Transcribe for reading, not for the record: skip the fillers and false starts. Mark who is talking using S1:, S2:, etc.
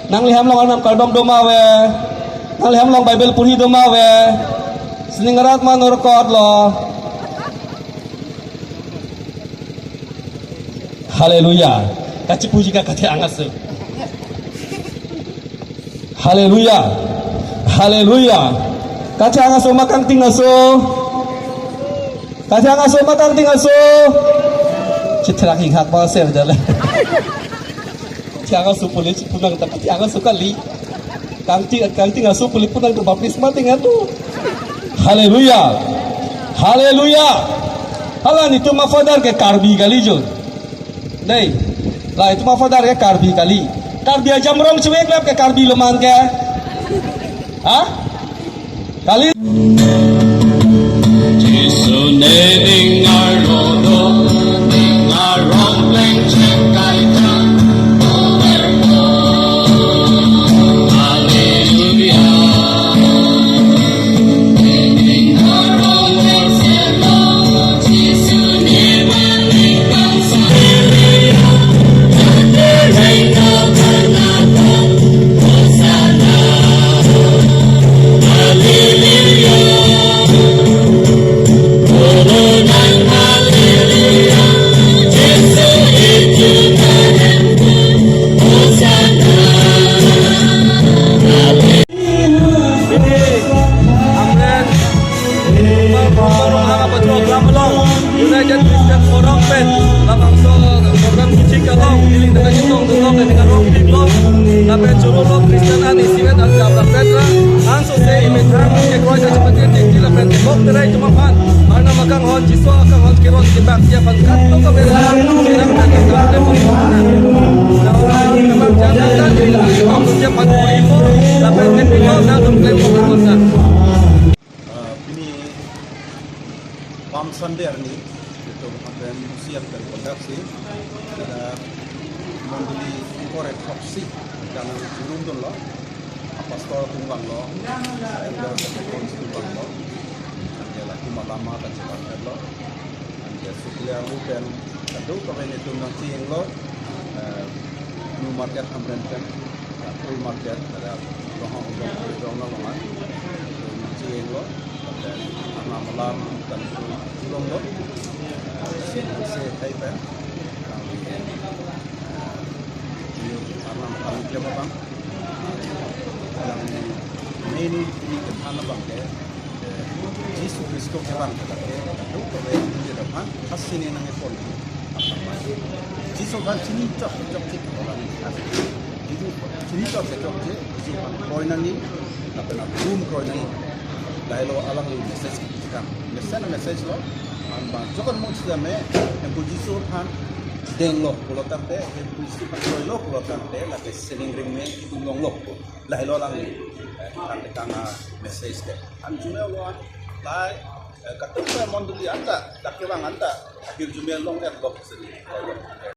S1: nang liham long anam kaldom doma we nang liham long Bible puri doma we seningarat manur kot lo. Haleluya. Kaci puji ka kate angas. Haleluya. Haleluya. Kaci angas makang tingaso. Kaci angas makang tingaso. Citra king hak ba ser jale. Tianga su puli punang tapi tianga su kali. Kang tingaso puli punang tu baptisma tingatu. Haleluya. Haleluya. Halan itu mafadar ke karbi kali jo. Đây, là itu mafadar ke karbi kali. Karbi aja merong cuek lap ke karbi leman ke. Hah? Kali. Jisu ne ingar rodo, ingar rong leng cekai tan. United Christian Forum Pen, lapang so program kucing kalau giling dengan hitong tutup dan dengan roh lo, tapi curu Kristen ani siwet dan jabla Petra, anso se imetang ke kroy dan cepat di la pen kok terai cuma pan, mana magang hon jiso akan hon kiron di bak dia pan kat to ka bela, serang dan ke pun mana, orang memang jangan dan di hon dia pan ipo, la pen ke pilo na tum klaim pokok na.
S2: Palm Sunday ini itu akan siap dan kondaksi ada membeli korek opsi dan turun dulu pastor tunggang lo ada sekon tunggang lo ada lagi malama dan sebagainya lo ada sukulia bukan itu kalau itu nanti lo new market amrenkan full market ada rohong nanti lo dan malam dan tulung lo se Taipan kami jawab bang yang main ini kerana bang Yesus Kristus bang itu kalau di depan hasil yang ngepol Yesus kan sini cok orang itu sini cok Yesus koinan ni apa nak boom koinan ni Lailo alang lu message kita message lo amba jokon mo sida me en pujiso han deng lo kulo tante en pujiso pan lo kulo tante la ke seling ring me ngong lo lailo alang kan kanga message ke an jume lo lai katupa monduli anta takewang anta akhir jume long et lo sedi